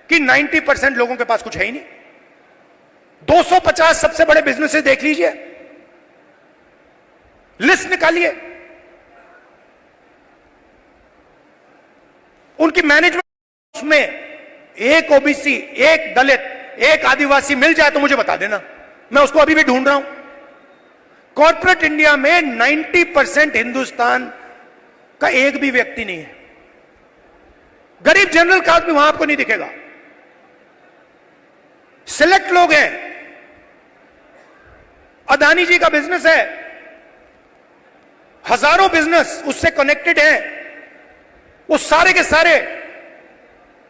कि 90% लोगों के पास कुछ है ही नहीं। 250 सबसे बड़े बिजनेसेस देख लीजिए, लिस्ट निकालिए, उनकी मैनेजमेंट में एक ओबीसी, एक दलित, एक आदिवासी मिल जाए तो मुझे बता देना, मैं उसको अभी भी ढूंढ रहा हूं। कॉर्पोरेट इंडिया में 90% हिंदुस्तान का एक भी व्यक्ति नहीं है। गरीब जनरल कास्ट भी वहां आपको नहीं दिखेगा। सिलेक्ट लोग हैं। अदानी जी का बिजनेस है, हजारों बिजनेस उससे कनेक्टेड हैं, वो सारे के सारे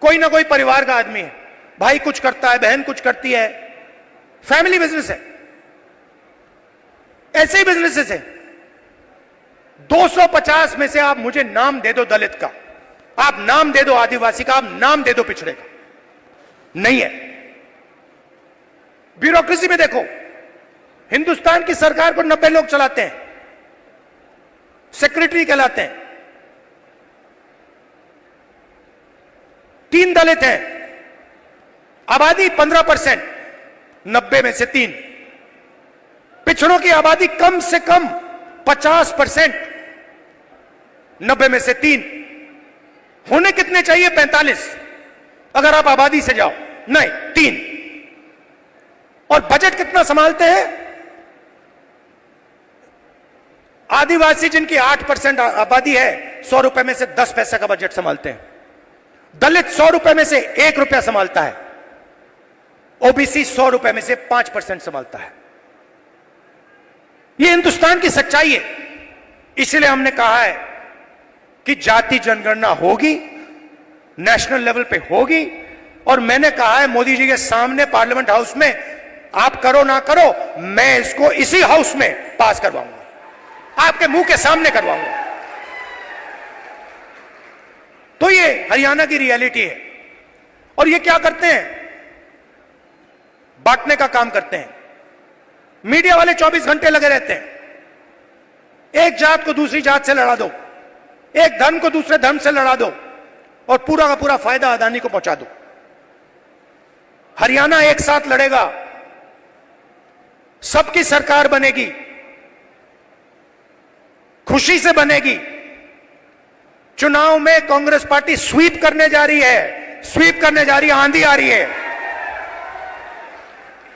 कोई ना कोई परिवार का आदमी है, भाई कुछ करता है, बहन कुछ करती है, फैमिली बिजनेस है। ऐसे ही बिजनेसेस है। 250 में से आप मुझे नाम दे दो दलित का, आप नाम दे दो आदिवासी का, आप नाम दे दो पिछड़े का, नहीं है। ब्यूरोक्रेसी में देखो, हिंदुस्तान की सरकार को 90 लोग चलाते हैं, सेक्रेटरी कहलाते हैं, 3 दलित हैं, आबादी 15%, 90 में से 3। पिछड़ों की आबादी कम से कम 50%, 90 में से 3। होने कितने चाहिए? 45 अगर आप आबादी से जाओ, नहीं 3। और बजट कितना संभालते हैं? आदिवासी जिनकी 8% आबादी है, 100 रुपए में से 10 पैसे का बजट संभालते हैं। दलित 100 रुपए में से 1 रुपया संभालता है। ओबीसी 100 रुपए में से 5% संभालता है। यह हिंदुस्तान की सच्चाई है। इसलिए हमने कहा है कि जाति जनगणना होगी, नेशनल लेवल पे होगी, और मैंने कहा है मोदी जी के सामने पार्लियामेंट हाउस में, आप करो ना करो, मैं इसको इसी हाउस में पास करवाऊंगा, आपके मुंह के सामने करवाऊंगा। तो ये हरियाणा की रियलिटी है। और ये क्या करते हैं? बांटने का काम करते हैं। मीडिया वाले 24 घंटे लगे रहते हैं। एक जात को दूसरी जात से लड़ा दो, एक धर्म को दूसरे धर्म से लड़ा दो, और पूरा का पूरा फायदा अदानी को पहुंचा दो। हरियाणा एक साथ लड़ेगा, सबकी सरकार बनेगी, खुशी से बनेगी। चुनाव में कांग्रेस पार्टी स्वीप करने जा रही है, स्वीप करने जा रही है, आंधी आ रही है,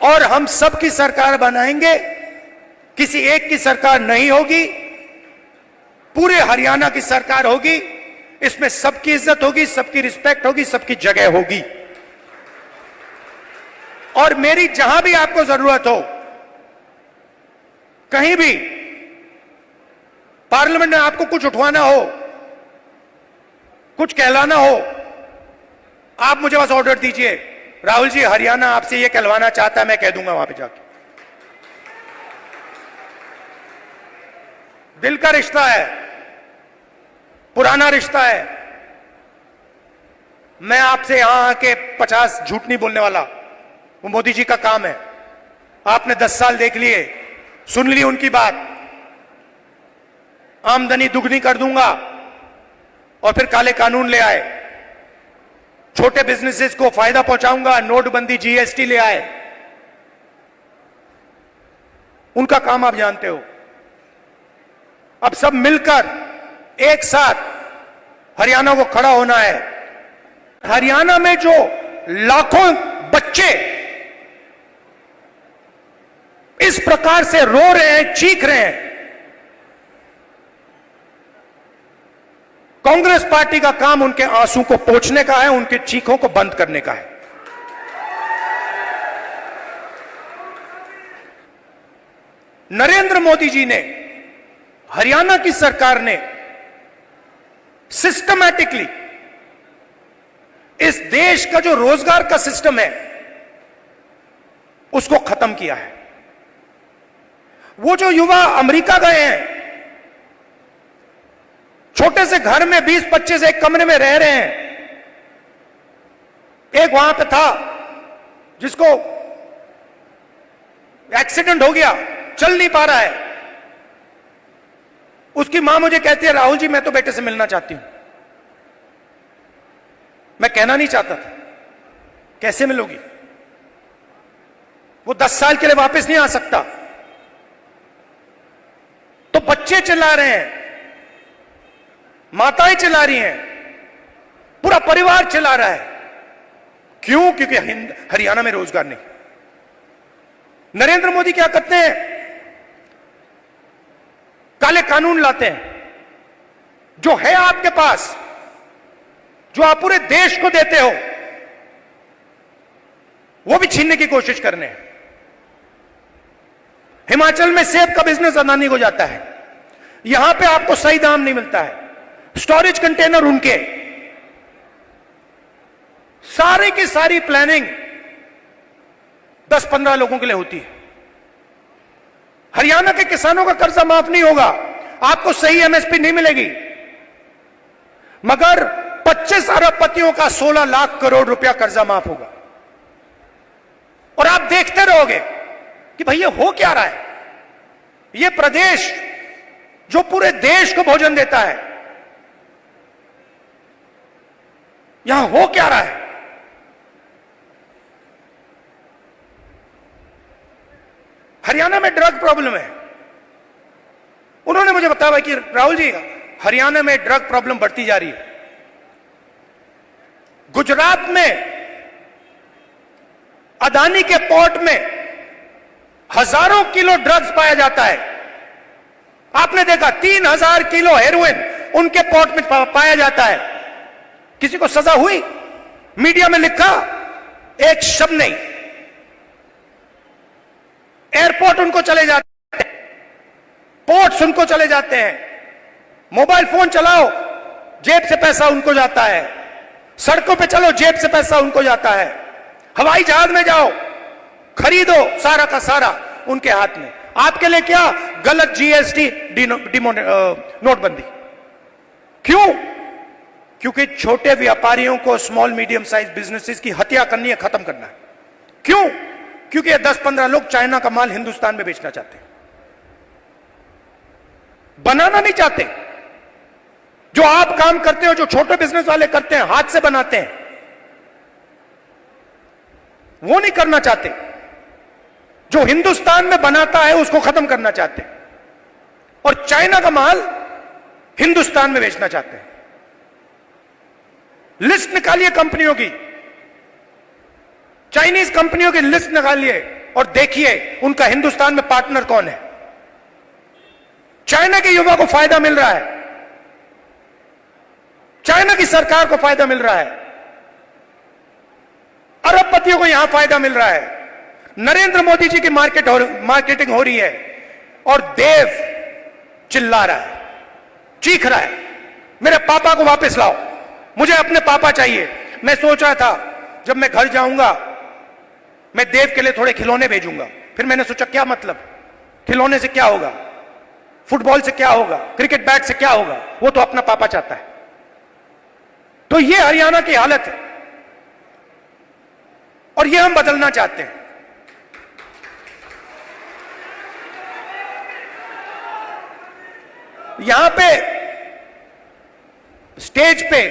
और हम सबकी सरकार बनाएंगे। किसी एक की सरकार नहीं होगी, पूरे हरियाणा की सरकार होगी। इसमें सबकी इज्जत होगी, सबकी रिस्पेक्ट होगी, सबकी जगह होगी। और मेरी जहां भी आपको जरूरत हो, कहीं भी पार्लियामेंट में आपको कुछ उठवाना हो, कुछ कहलाना हो, आप मुझे बस ऑर्डर दीजिए, राहुल जी हरियाणा आपसे ये कहलवाना चाहता है, मैं कह दूंगा वहां पे जाके। दिल का रिश्ता है, पुराना रिश्ता है। मैं आपसे यहां आके 50 झूठ नहीं बोलने वाला, वो मोदी जी का काम है। आपने 10 साल देख लिए, सुन ली उनकी बात, आमदनी दुगनी कर दूंगा, और फिर काले कानून ले आए, छोटे बिजनेसेस को फायदा पहुंचाऊंगा, नोटबंदी जीएसटी ले आए। उनका काम आप जानते हो। अब सब मिलकर एक साथ हरियाणा को खड़ा होना है। हरियाणा में जो लाखों बच्चे इस प्रकार से रो रहे हैं, चीख रहे हैं, कांग्रेस पार्टी का काम उनके आंसू को पोंछने का है, उनके चीखों को बंद करने का है। नरेंद्र मोदी जी ने, हरियाणा की सरकार ने सिस्टमैटिकली इस देश का जो रोजगार का सिस्टम है उसको खत्म किया है। वो जो युवा अमेरिका गए हैं, छोटे से घर में 20-25 एक कमरे में रह रहे हैं। एक वहां पे था जिसको एक्सीडेंट हो गया, चल नहीं पा रहा है। उसकी मां मुझे कहती है, राहुल जी मैं तो बेटे से मिलना चाहती हूं। मैं कहना नहीं चाहता था, कैसे मिलोगी? वो 10 साल के लिए वापस नहीं आ सकता। तो बच्चे चिल्ला रहे हैं, माताएं चिल्ला रही हैं, पूरा परिवार चिल्ला रहा है। क्यों? क्योंकि हरियाणा में रोजगार नहीं। नरेंद्र मोदी क्या करते हैं? काले कानून लाते हैं। जो है आपके पास, जो आप पूरे देश को देते हो, वो भी छीनने की कोशिश कर रहे हैं। हिमाचल में सेब का बिजनेस अदानी को जाता है, यहां पे आपको सही दाम नहीं मिलता है, स्टोरेज कंटेनर उनके। सारी की सारी प्लानिंग 10-15 लोगों के लिए होती है। हरियाणा के किसानों का कर्जा माफ नहीं होगा, आपको सही एमएसपी नहीं मिलेगी, मगर 25 अरबपतियों का 16 लाख करोड़ रुपया कर्जा माफ होगा। और आप देखते रहोगे कि भैया हो क्या रहा है। यह प्रदेश जो पूरे देश को भोजन देता है, यहां हो क्या रहा है। हरियाणा में ड्रग प्रॉब्लम है। उन्होंने मुझे बताया कि राहुल जी, हरियाणा में ड्रग प्रॉब्लम बढ़ती जा रही है। गुजरात में अदानी के पोर्ट में हजारों किलो ड्रग्स पाया जाता है। आपने देखा 3000 किलो हेरोइन उनके पोर्ट में पाया जाता है। किसी को सजा हुई? मीडिया में लिखा? एक शब्द नहीं। एयरपोर्ट उनको चले जाते हैं, पोर्ट्स उनको चले जाते हैं। मोबाइल फोन चलाओ, जेब से पैसा उनको जाता है। सड़कों पे चलो, जेब से पैसा उनको जाता है। हवाई जहाज में जाओ, खरीदो, सारा का सारा उनके हाथ में। आपके लिए क्या? गलत जीएसटी, नोटबंदी। क्यों? क्योंकि छोटे व्यापारियों को, स्मॉल मीडियम साइज बिजनेसेस की हत्या करनी है, खत्म करना है। क्यों? क्योंकि ये 10-15 लोग चाइना का माल हिंदुस्तान में बेचना चाहते हैं, बनाना नहीं चाहते। जो आप काम करते हो, जो छोटे बिजनेस वाले करते हैं, हाथ से बनाते हैं, वो नहीं करना चाहते। जो हिंदुस्तान में बनाता है उसको खत्म करना चाहते हैं, और चाइना का माल हिंदुस्तान में बेचना चाहते हैं। लिस्ट निकालिए कंपनियों की, चाइनीज कंपनियों की लिस्ट निकालिए और देखिए उनका हिंदुस्तान में पार्टनर कौन है। चाइना के युवा को फायदा मिल रहा है, चाइना की सरकार को फायदा मिल रहा है, अरबपतियों को यहां फायदा मिल रहा है। नरेंद्र मोदी जी की मार्केटिंग हो रही है, और देव चिल्ला रहा है, चीख रहा है, मेरे पापा को वापस लाओ, मुझे अपने पापा चाहिए। मैं सोच रहा था जब मैं घर जाऊंगा मैं देव के लिए थोड़े खिलौने भेजूंगा। फिर मैंने सोचा क्या मतलब, खिलौने से क्या होगा, फुटबॉल से क्या होगा, क्रिकेट बैट से क्या होगा, वो तो अपना पापा चाहता है। तो ये हरियाणा की हालत है, और ये हम बदलना चाहते हैं। यहां पे स्टेज पे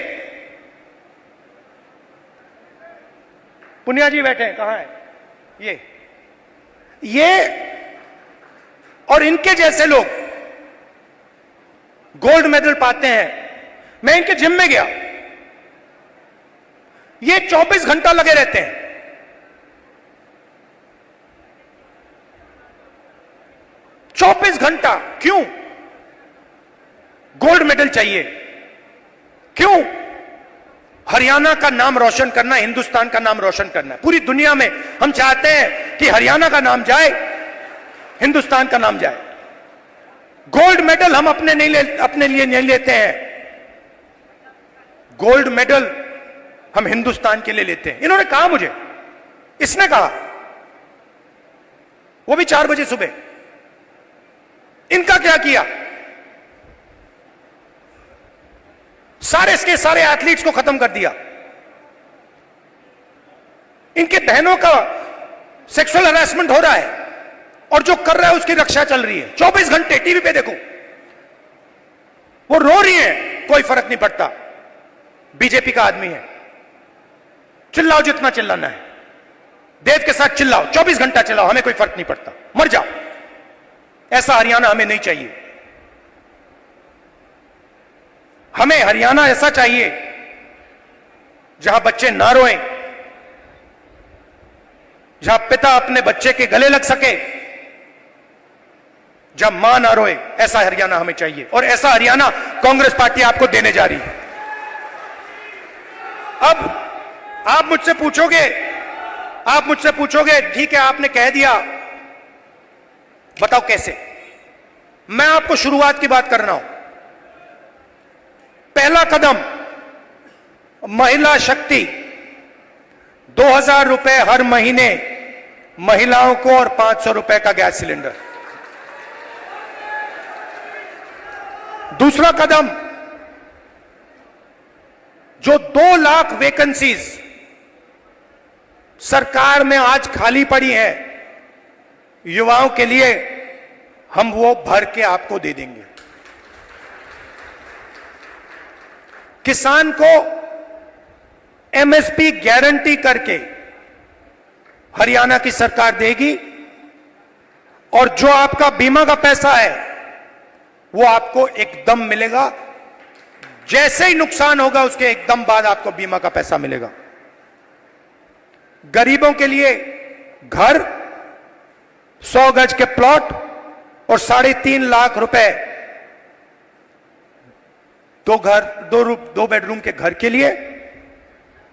पुनिया जी बैठे हैं, कहां है ये और इनके जैसे लोग गोल्ड मेडल पाते हैं। मैं इनके जिम में गया, ये 24 घंटा लगे रहते हैं। 24 घंटा क्यों? गोल्ड मेडल चाहिए। क्यों? हरियाणा का नाम रोशन करना, हिंदुस्तान का नाम रोशन करना है। पूरी दुनिया में हम चाहते हैं कि हरियाणा का नाम जाए, हिंदुस्तान का नाम जाए। गोल्ड मेडल हम अपने लिए नहीं लेते हैं, गोल्ड मेडल हम हिंदुस्तान के लिए लेते हैं। इन्होंने कहा मुझे, इसने कहा, वो भी 4 बजे सुबह। इनका क्या किया? सारे के सारे एथलीट्स को खत्म कर दिया। इनके बहनों का सेक्सुअल हरासमेंट हो रहा है, और जो कर रहा है उसकी रक्षा चल रही है। 24 घंटे टीवी पे देखो, वो रो रही है, कोई फर्क नहीं पड़ता, बीजेपी का आदमी है। चिल्लाओ जितना चिल्लाना है, देव के साथ चिल्लाओ, 24 घंटा चिल्लाओ, हमें कोई फर्क नहीं पड़ता, मर जाओ। ऐसा हरियाणा हमें नहीं चाहिए। हमें हरियाणा ऐसा चाहिए जहां बच्चे ना रोएं, जहां पिता अपने बच्चे के गले लग सके, जब मां ना रोए। ऐसा हरियाणा हमें चाहिए, और ऐसा हरियाणा कांग्रेस पार्टी आपको देने जा रही है। अब आप मुझसे पूछोगे ठीक है, आपने कह दिया, बताओ कैसे। मैं आपको शुरुआत की बात कर रहा हूं। पहला कदम, महिला शक्ति, 2000 रुपए हर महीने महिलाओं को और 500 रुपए का गैस सिलेंडर। दूसरा कदम, जो 2 लाख वैकेंसीज सरकार में आज खाली पड़ी है युवाओं के लिए, हम वो भर के आपको दे देंगे। किसान को एमएसपी गारंटी करके हरियाणा की सरकार देगी, और जो आपका बीमा का पैसा है वो आपको एकदम मिलेगा। जैसे ही नुकसान होगा उसके एकदम बाद आपको बीमा का पैसा मिलेगा। गरीबों के लिए घर, 100 गज के प्लॉट और 3.5 लाख रुपए दो बेडरूम के घर के लिए,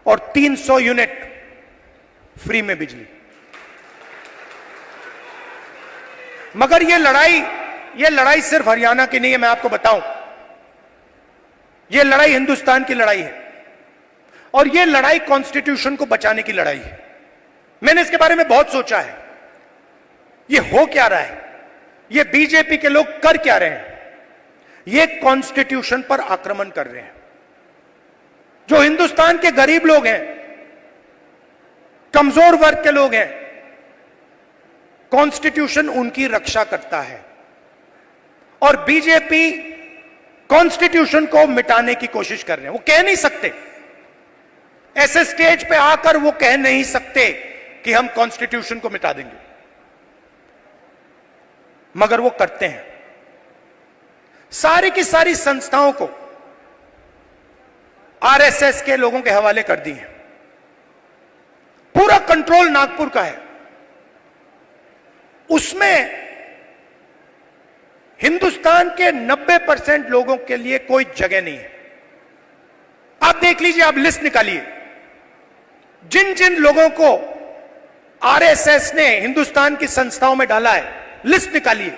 और 300 यूनिट फ्री में बिजली। मगर ये लड़ाई सिर्फ हरियाणा की नहीं है, मैं आपको बताऊं, ये लड़ाई हिंदुस्तान की लड़ाई है, और ये लड़ाई कॉन्स्टिट्यूशन को बचाने की लड़ाई है। मैंने इसके बारे में बहुत सोचा है, ये हो क्या रहा है, ये बीजेपी के लोग कर क्या रहे हैं। ये कॉन्स्टिट्यूशन पर आक्रमण कर रहे हैं। जो हिंदुस्तान के गरीब लोग हैं, कमजोर वर्ग के लोग हैं, कॉन्स्टिट्यूशन उनकी रक्षा करता है, और बीजेपी कॉन्स्टिट्यूशन को मिटाने की कोशिश कर रहे हैं। वो कह नहीं सकते, ऐसे स्टेज पे आकर वो कह नहीं सकते कि हम कॉन्स्टिट्यूशन को मिटा देंगे, मगर वो करते हैं। सारी की सारी संस्थाओं को आरएसएस के लोगों के हवाले कर दी है। पूरा कंट्रोल नागपुर का है, उसमें हिंदुस्तान के 90% लोगों के लिए कोई जगह नहीं है। आप देख लीजिए, आप लिस्ट निकालिए, जिन जिन लोगों को आरएसएस ने हिंदुस्तान की संस्थाओं में डाला है, लिस्ट निकालिए।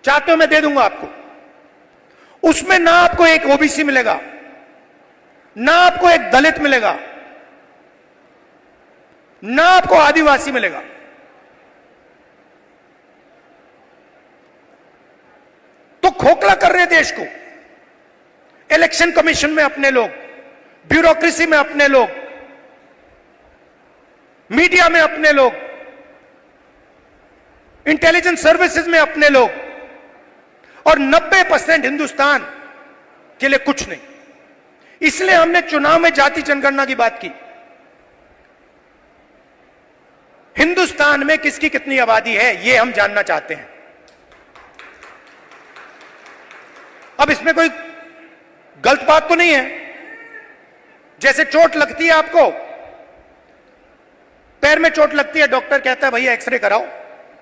चाहते हो मैं दे दूंगा आपको। उसमें ना आपको एक ओबीसी मिलेगा, ना आपको एक दलित मिलेगा, ना आपको आदिवासी मिलेगा। तो खोखला कर रहे हैं देश को। इलेक्शन कमीशन में अपने लोग, ब्यूरोक्रेसी में अपने लोग, मीडिया में अपने लोग, इंटेलिजेंस सर्विसेज में अपने लोग, और 90% हिंदुस्तान के लिए कुछ नहीं। इसलिए हमने चुनाव में जाति जनगणना की बात की। हिंदुस्तान में किसकी कितनी आबादी है, यह हम जानना चाहते हैं। अब इसमें कोई गलत बात तो नहीं है। जैसे चोट लगती है, आपको पैर में चोट लगती है, डॉक्टर कहता है भैया एक्सरे कराओ,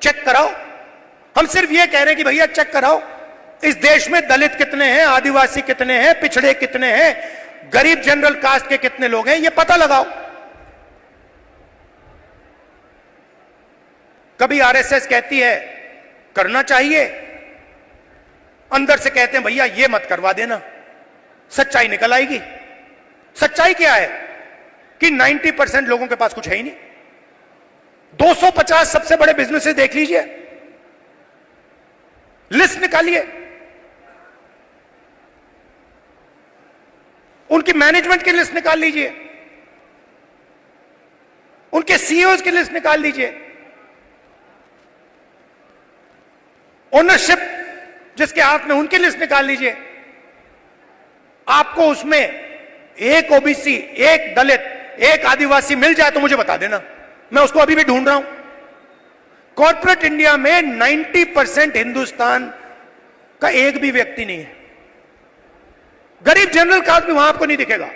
चेक कराओ। हम सिर्फ यह कह रहे हैं कि भैया चेक कराओ, इस देश में दलित कितने हैं, आदिवासी कितने हैं, पिछड़े कितने हैं, गरीब जनरल कास्ट के कितने लोग हैं, यह पता लगाओ। कभी आरएसएस कहती है करना चाहिए, अंदर से कहते हैं भैया ये मत करवा देना, सच्चाई निकल आएगी। सच्चाई क्या है कि 90% लोगों के पास कुछ है ही नहीं। 250 सबसे बड़े बिजनेसेस देख लीजिए, लिस्ट निकालिए, उनकी मैनेजमेंट की लिस्ट निकाल लीजिए, उनके सीईओज की लिस्ट निकाल लीजिए, ओनरशिप जिसके हाथ में, उनकी लिस्ट निकाल लीजिए। आपको उसमें एक ओबीसी, एक दलित, एक आदिवासी मिल जाए तो मुझे बता देना, मैं उसको अभी भी ढूंढ रहा हूं। कॉर्पोरेट इंडिया में 90% हिंदुस्तान का एक भी व्यक्ति नहीं है। गरीब जनरल कास्ट भी वहां आपको नहीं दिखेगा।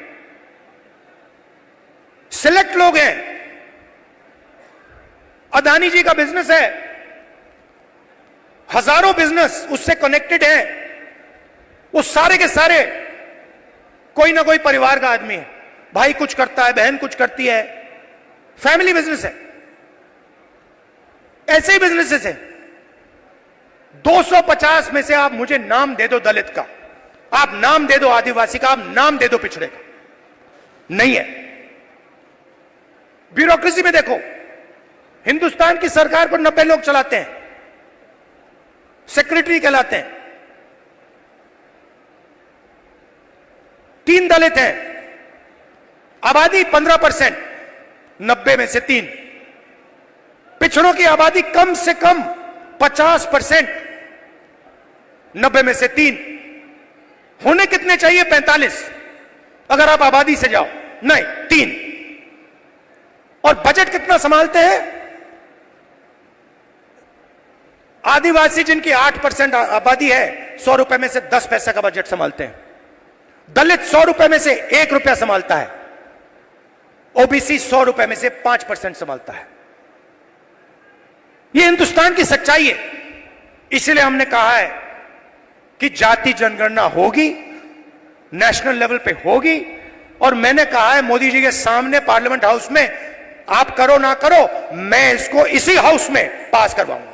सिलेक्ट लोग हैं। अदानी जी का बिजनेस है, हजारों बिजनेस उससे कनेक्टेड है। वो सारे के सारे कोई ना कोई परिवार का आदमी है। भाई कुछ करता है, बहन कुछ करती है, फैमिली बिजनेस है। ऐसे ही बिजनेसेस है। 250 में से आप मुझे नाम दे दो दलित का, आप नाम दे दो आदिवासी का, आप नाम दे दो पिछड़े का, नहीं है। ब्यूरोक्रेसी में देखो, हिंदुस्तान की सरकार को 90 लोग चलाते हैं, सेक्रेटरी कहलाते हैं। 3 दलित हैं, आबादी 15%, 90 में से 3। पिछड़ों की आबादी कम से कम 50%, 90 में से 3। होने कितने चाहिए? 45 अगर आप आबादी से जाओ, नहीं 3। और बजट कितना संभालते हैं? आदिवासी जिनकी 8% आबादी है, 100 रुपए में से 10 पैसे का बजट संभालते हैं। दलित 100 रुपए में से 1 रुपया संभालता है। ओबीसी 100 रुपए में से 5% संभालता है। यह हिंदुस्तान की सच्चाई है। इसलिए हमने कहा है कि जाति जनगणना होगी, नेशनल लेवल पे होगी। और मैंने कहा है मोदी जी के सामने पार्लियामेंट हाउस में, आप करो ना करो, मैं इसको इसी हाउस में पास करवाऊंगा,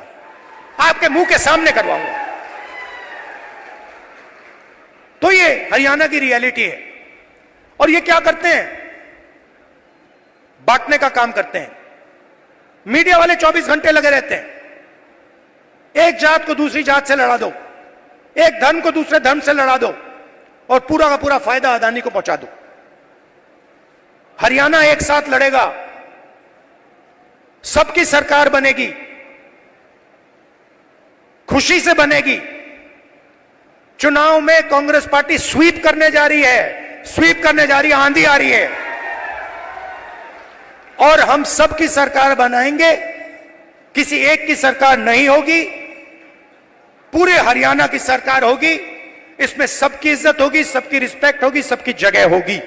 आपके मुंह के सामने करवाऊंगा। तो ये हरियाणा की रियलिटी है। और ये क्या करते हैं? बांटने का काम करते हैं। मीडिया वाले 24 घंटे लगे रहते हैं। एक जात को दूसरी जात से लड़ा दो, एक धर्म को दूसरे धर्म से लड़ा दो, और पूरा का पूरा फायदा अदानी को पहुंचा दो। हरियाणा एक साथ लड़ेगा, सबकी सरकार बनेगी, खुशी से बनेगी। चुनाव में कांग्रेस पार्टी स्वीप करने जा रही है, स्वीप करने जा रही है, आंधी आ रही है। और हम सबकी सरकार बनाएंगे, किसी एक की सरकार नहीं होगी, पूरे हरियाणा की सरकार होगी। इसमें सबकी इज्जत होगी, सबकी रिस्पेक्ट होगी, सबकी जगह होगी।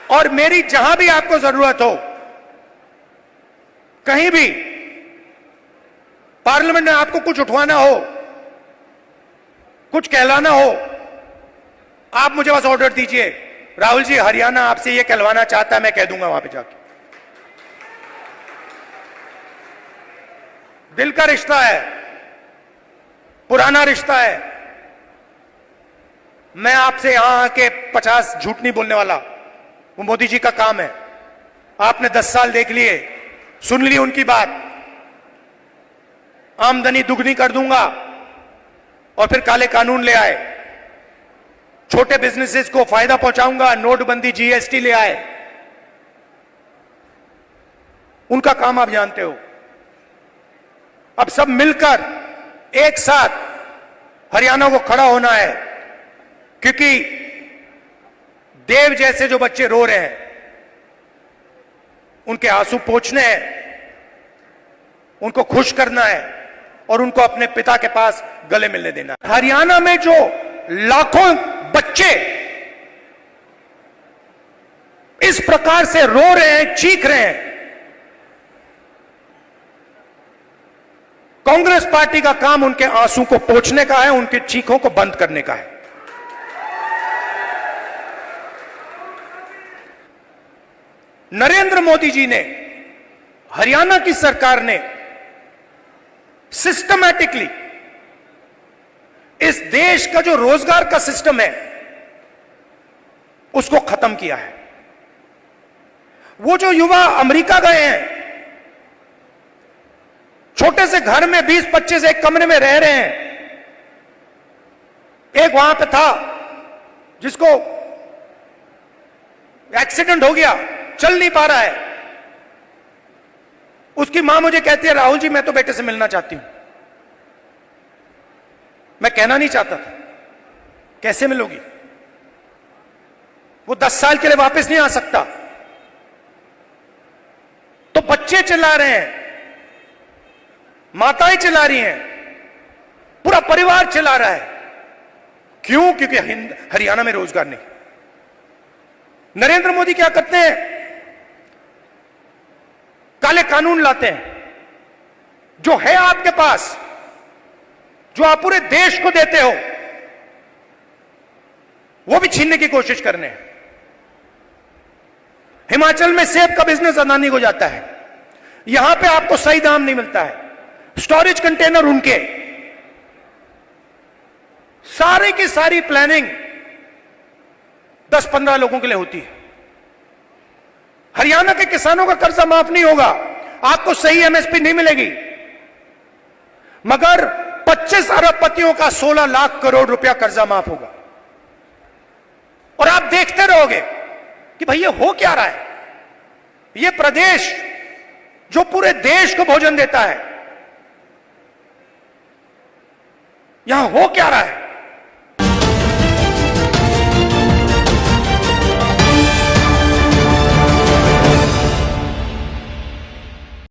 और मेरी जहां भी आपको जरूरत हो, कहीं भी पार्लियामेंट में आपको कुछ उठवाना हो, कुछ कहलाना हो, आप मुझे बस ऑर्डर दीजिए, राहुल जी हरियाणा आपसे ये कहलवाना चाहता है, मैं कह दूंगा वहां पे जाके। दिल का रिश्ता है, पुराना रिश्ता है। मैं आपसे यहां आके 50 झूठ नहीं बोलने वाला, वो मोदी जी का काम है। आपने 10 साल देख लिए, सुन ली उनकी बात। आमदनी दुगनी कर दूंगा, और फिर काले कानून ले आए, छोटे बिजनेसेस को फायदा पहुंचाऊंगा, नोटबंदी जीएसटी ले आए। उनका काम आप जानते हो। अब सब मिलकर एक साथ हरियाणा को खड़ा होना है, क्योंकि देव जैसे जो बच्चे रो रहे हैं, उनके आंसू पोंछने हैं, उनको खुश करना है, और उनको अपने पिता के पास गले मिलने देना है। हरियाणा में जो लाखों बच्चे इस प्रकार से रो रहे हैं, चीख रहे हैं, कांग्रेस पार्टी का काम उनके आंसू को पोंछने का है, उनके चीखों को बंद करने का है। नरेंद्र मोदी जी ने, हरियाणा की सरकार ने सिस्टमैटिकली इस देश का जो रोजगार का सिस्टम है उसको खत्म किया है। वो जो युवा अमेरिका गए हैं, छोटे से घर में 20-25 एक कमरे में रह रहे हैं। एक वहां पे था जिसको एक्सीडेंट हो गया, चल नहीं पा रहा है। उसकी मां मुझे कहती है, राहुल जी मैं तो बेटे से मिलना चाहती हूं। मैं कहना नहीं चाहता था, कैसे मिलोगी? वो 10 साल के लिए वापस नहीं आ सकता। तो बच्चे चिल्ला रहे हैं, माताएं चिल्ला रही हैं, पूरा परिवार चिल्ला रहा है। क्यों? क्योंकि हरियाणा में रोजगार नहीं। नरेंद्र मोदी क्या करते हैं? काले कानून लाते हैं। जो है आपके पास, जो आप पूरे देश को देते हो, वो भी छीनने की कोशिश करने हैं। हिमाचल में सेब का बिजनेस अदानी को जाता है, यहां पे आपको सही दाम नहीं मिलता है, स्टोरेज कंटेनर उनके। सारी की सारी प्लानिंग 10-15 लोगों के लिए होती है। हरियाणा के किसानों का कर्जा माफ नहीं होगा, आपको सही एमएसपी नहीं मिलेगी, मगर 25 अरबपतियों का 16 लाख करोड़ रुपया कर्जा माफ होगा। और आप देखते रहोगे कि भाई ये हो क्या रहा है। ये प्रदेश जो पूरे देश को भोजन देता है, यहां हो क्या रहा है।